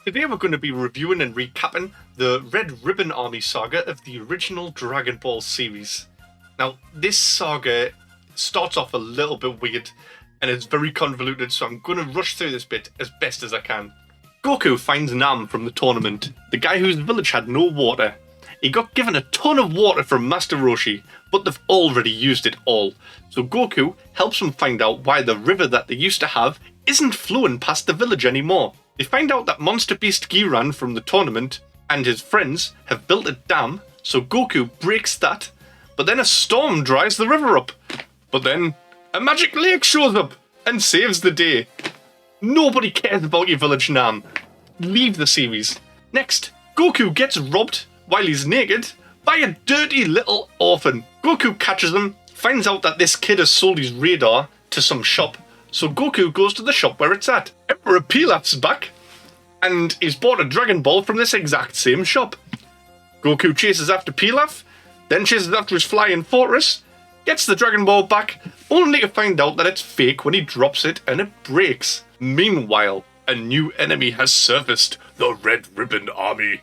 Today we're going to be reviewing and recapping the Red Ribbon Army saga of the original Dragon Ball series. Now, this saga starts off a little bit weird and it's very convoluted, so I'm going to rush through this bit as best as I can. Goku finds Nam from the tournament, the guy whose village had no water. He got given a ton of water from Master Roshi, but they've already used it all. So Goku helps him find out why the river that they used to have isn't flowing past the village anymore. They find out that Monster Beast Giran from the tournament and his friends have built a dam, so Goku breaks that, but then a storm dries the river up. But then a magic lake shows up and saves the day. Nobody cares about your village, Nam. Leave the series. Next, Goku gets robbed while he's naked by a dirty little orphan. Goku catches him, finds out that this kid has sold his radar to some shop, so Goku goes to the shop where it's at. Emperor Pilaf's back, and he's bought a Dragon Ball from this exact same shop. Goku chases after Pilaf, then chases after his flying fortress, gets the Dragon Ball back, only to find out that it's fake when he drops it and it breaks. Meanwhile, a new enemy has surfaced, the Red Ribbon Army.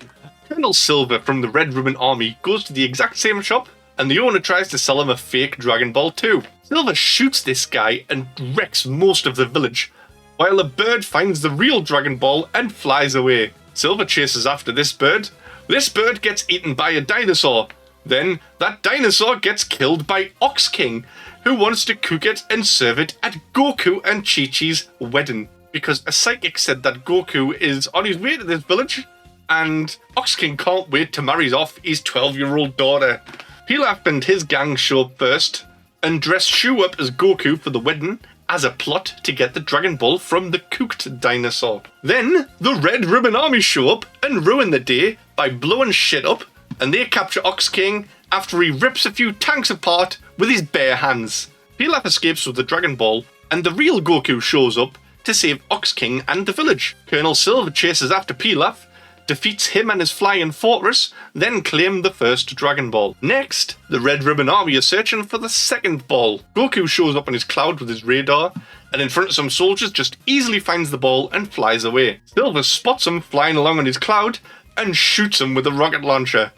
Colonel Silver from the Red Ribbon Army goes to the exact same shop, and the owner tries to sell him a fake Dragon Ball too. Silver shoots this guy and wrecks most of the village, while a bird finds the real Dragon Ball and flies away. Silver chases after this bird. This bird gets eaten by a dinosaur. Then that dinosaur gets killed by Ox King, who wants to cook it and serve it at Goku and Chi-Chi's wedding, because a psychic said that Goku is on his way to this village and Ox King can't wait to marry off his 12-year-old daughter. Pilaf and his gang show up first and dress Shu up as Goku for the wedding as a plot to get the Dragon Ball from the cooked dinosaur. Then the Red Ribbon Army show up and ruin the day by blowing shit up, and they capture Ox King after he rips a few tanks apart with his bare hands. Pilaf escapes with the Dragon Ball, and the real Goku shows up to save Ox King and the village. Colonel Silver chases after Pilaf, defeats him and his flying fortress, then claim the first Dragon Ball. Next, the Red Ribbon Army is searching for the second ball. Goku shows up on his cloud with his radar, and in front of some soldiers just easily finds the ball and flies away. Silver spots him flying along on his cloud and shoots him with a rocket launcher.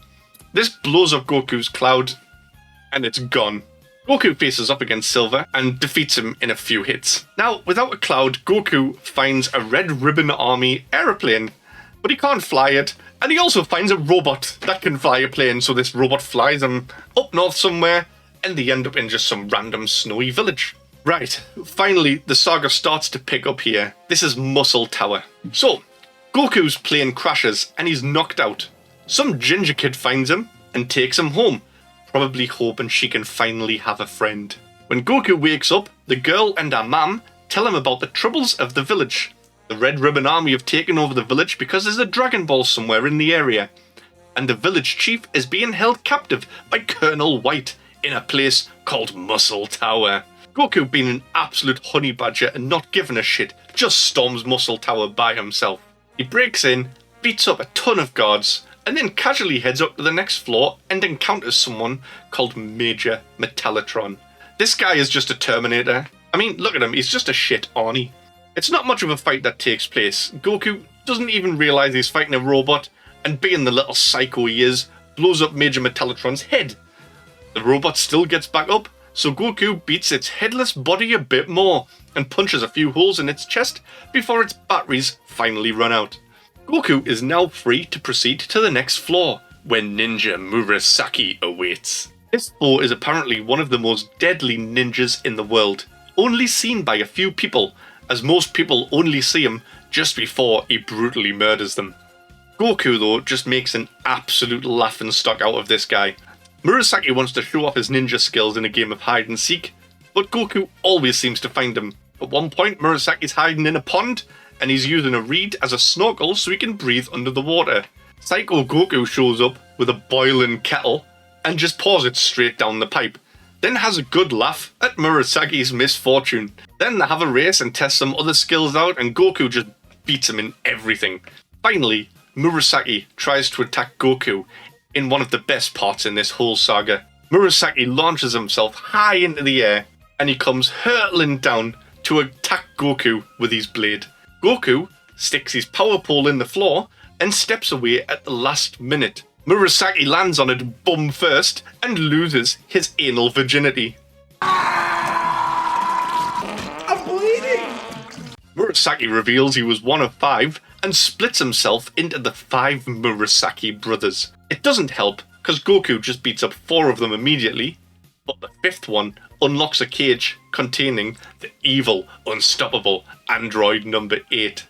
This blows up Goku's cloud, and it's gone. Goku faces up against Silver and defeats him in a few hits. Now, without a cloud, Goku finds a Red Ribbon Army aeroplane, but he can't fly it, and he also finds a robot that can fly a plane, so this robot flies him up north somewhere, and they end up in just some random snowy village. Right, finally, the saga starts to pick up here. This is Muscle Tower. So, Goku's plane crashes, and he's knocked out. Some ginger kid finds him and takes him home, probably hoping she can finally have a friend. When Goku wakes up, the girl and her mom tell him about the troubles of the village. The Red Ribbon Army have taken over the village because there's a Dragon Ball somewhere in the area, and the village chief is being held captive by Colonel White in a place called Muscle Tower. Goku, being an absolute honey badger and not giving a shit, just storms Muscle Tower by himself. He breaks in, beats up a ton of guards, and then casually heads up to the next floor and encounters someone called Major Metallotron. This guy is just a Terminator. I mean, look at him, he's just a shit Arnie. It's not much of a fight that takes place. Goku doesn't even realise he's fighting a robot, and being the little psycho he is, blows up Major Metallotron's head. The robot still gets back up, so Goku beats its headless body a bit more, and punches a few holes in its chest before its batteries finally run out. Goku is now free to proceed to the next floor, where Ninja Murasaki awaits. This foe is apparently one of the most deadly ninjas in the world, only seen by a few people, as most people only see him just before he brutally murders them. Goku, though, just makes an absolute laughingstock out of this guy. Murasaki wants to show off his ninja skills in a game of hide and seek, but Goku always seems to find him. At one point, Murasaki's hiding in a pond, and he's using a reed as a snorkel so he can breathe under the water. Psycho Goku shows up with a boiling kettle and just pours it straight down the pipe, then has a good laugh at Murasaki's misfortune. Then they have a race and test some other skills out, and Goku just beats him in everything. Finally, Murasaki tries to attack Goku in one of the best parts in this whole saga. Murasaki launches himself high into the air, and he comes hurtling down to attack Goku with his blade. Goku sticks his power pole in the floor, and steps away at the last minute. Murasaki lands on it bum first and loses his anal virginity. I'm bleeding! Murasaki reveals he was one of 5 and splits himself into the 5 Murasaki brothers. It doesn't help because Goku just beats up 4 of them immediately, but the 5th one unlocks a cage containing the evil, unstoppable android number 8.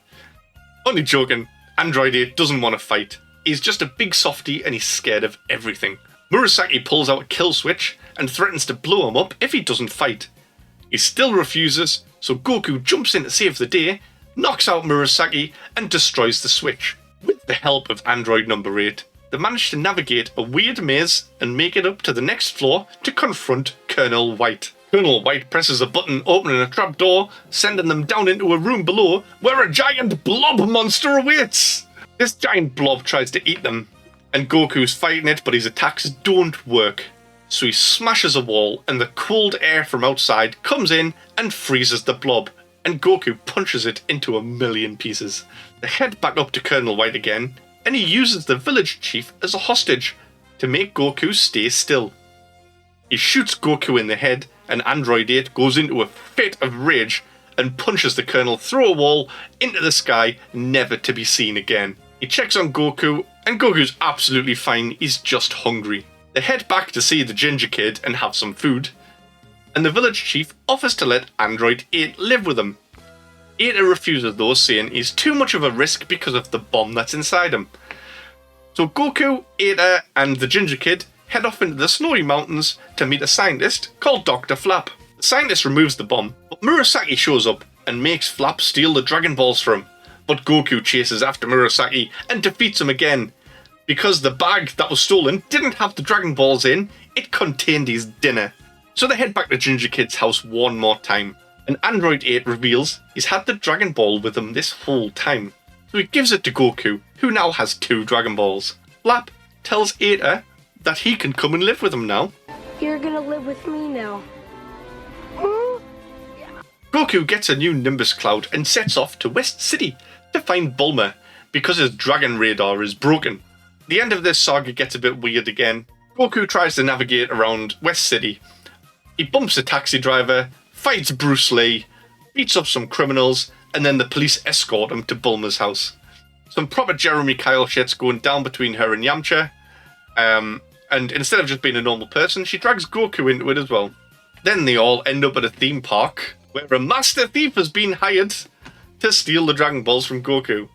Only joking, Android 8 doesn't want to fight. He's just a big softie and he's scared of everything. Murasaki pulls out a kill switch and threatens to blow him up if he doesn't fight. He still refuses, so Goku jumps in to save the day, knocks out Murasaki and destroys the switch. With the help of android number 8, they manage to navigate a weird maze and make it up to the next floor to confront Colonel White. Colonel White presses a button opening a trapdoor, sending them down into a room below where a giant blob monster awaits. This giant blob tries to eat them, and Goku's fighting it, but his attacks don't work. So he smashes a wall, and the cold air from outside comes in and freezes the blob, and Goku punches it into a million pieces. They head back up to Colonel White again, and he uses the village chief as a hostage to make Goku stay still. He shoots Goku in the head, and Android 8 goes into a fit of rage and punches the Colonel through a wall into the sky, never to be seen again. He checks on Goku, and Goku's absolutely fine, he's just hungry. They head back to see the ginger kid and have some food, and the village chief offers to let Android 8 live with him. Eta refuses though, saying he's too much of a risk because of the bomb that's inside him. So Goku, Eta, and the ginger kid head off into the snowy mountains to meet a scientist called Dr. Flap. The scientist removes the bomb, but Murasaki shows up and makes Flap steal the Dragon Balls from him. But Goku chases after Murasaki and defeats him again. Because the bag that was stolen didn't have the Dragon Balls in, it contained his dinner. So they head back to Ginger Kid's house one more time, and Android 8 reveals he's had the Dragon Ball with him this whole time. So he gives it to Goku, who now has 2 Dragon Balls. Flap tells Eta that he can come and live with him now. You're gonna live with me now. Goku gets a new Nimbus cloud and sets off to West City to find Bulma, because his dragon radar is broken. The end of this saga gets a bit weird again. Goku tries to navigate around West City. He bumps a taxi driver, fights Bruce Lee, beats up some criminals, and then the police escort him to Bulma's house. Some proper Jeremy Kyle shit's going down between her and Yamcha, and instead of just being a normal person, she drags Goku into it as well. Then they all end up at a theme park, where a master thief has been hired to steal the Dragon Balls from Goku.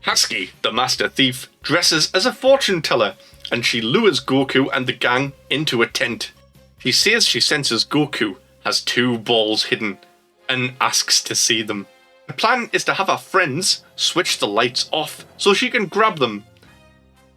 Husky, the master thief, dresses as a fortune teller, and she lures Goku and the gang into a tent. She says she senses Goku has 2 balls hidden, and asks to see them. The plan is to have her friends switch the lights off so she can grab them.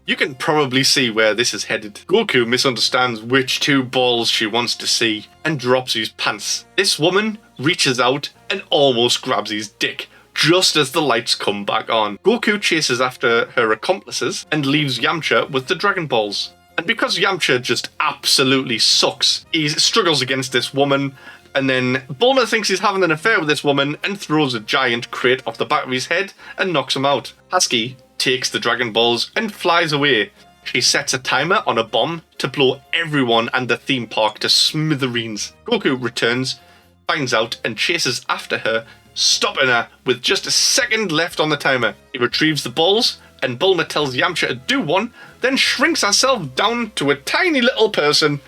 You can probably see where this is headed. Goku misunderstands which 2 balls she wants to see and drops his pants. This woman reaches out and almost grabs his dick just as the lights come back on. Goku chases after her accomplices and leaves Yamcha with the Dragon Balls. And because Yamcha just absolutely sucks, he struggles against this woman, and then Bulma thinks he's having an affair with this woman and throws a giant crate off the back of his head and knocks him out. Husky takes the Dragon Balls and flies away. She sets a timer on a bomb to blow everyone and the theme park to smithereens. Goku returns, finds out, and chases after her, stopping her with just a second left on the timer. He retrieves the balls, and Bulma tells Yamcha to do one, then shrinks herself down to a tiny little person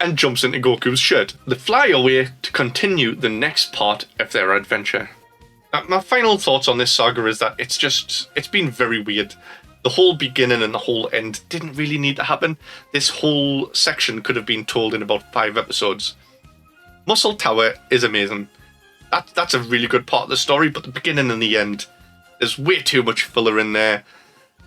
and jumps into Goku's shirt. They fly away to continue the next part of their adventure. Now, my final thoughts on this saga is that it's been very weird. The whole beginning and the whole end didn't really need to happen. This whole section could have been told in about 5 episodes. Muscle Tower is amazing. That's a really good part of the story, but the beginning and the end, there's way too much filler in there.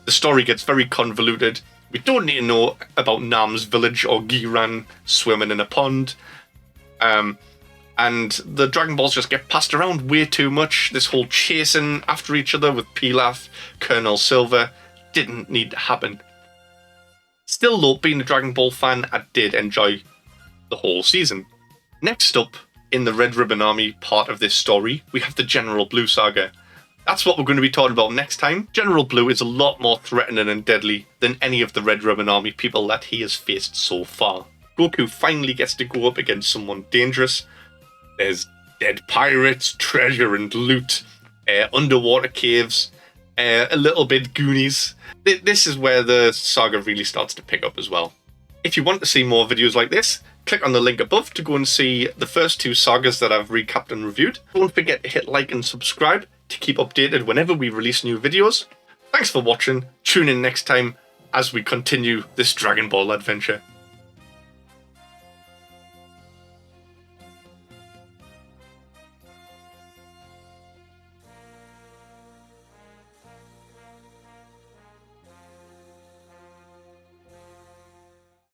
The story gets very convoluted. We don't need to know about Nam's village or Giran swimming in a pond. And the Dragon Balls just get passed around way too much. This whole chasing after each other with Pilaf, Colonel Silver, didn't need to happen. Still though, being a Dragon Ball fan, I did enjoy the whole season. Next up, in the Red Ribbon Army part of this story, we have the General Blue Saga. That's what we're going to be talking about next time. General Blue is a lot more threatening and deadly than any of the Red Ribbon Army people that he has faced so far. Goku finally gets to go up against someone dangerous. There's dead pirates, treasure and loot, underwater caves, a little bit Goonies. This is where the saga really starts to pick up as well. If you want to see more videos like this, click on the link above to go and see the first 2 sagas that I've recapped and reviewed. Don't forget to hit like and subscribe to keep updated whenever we release new videos. Thanks for watching. Tune in next time as we continue this Dragon Ball adventure.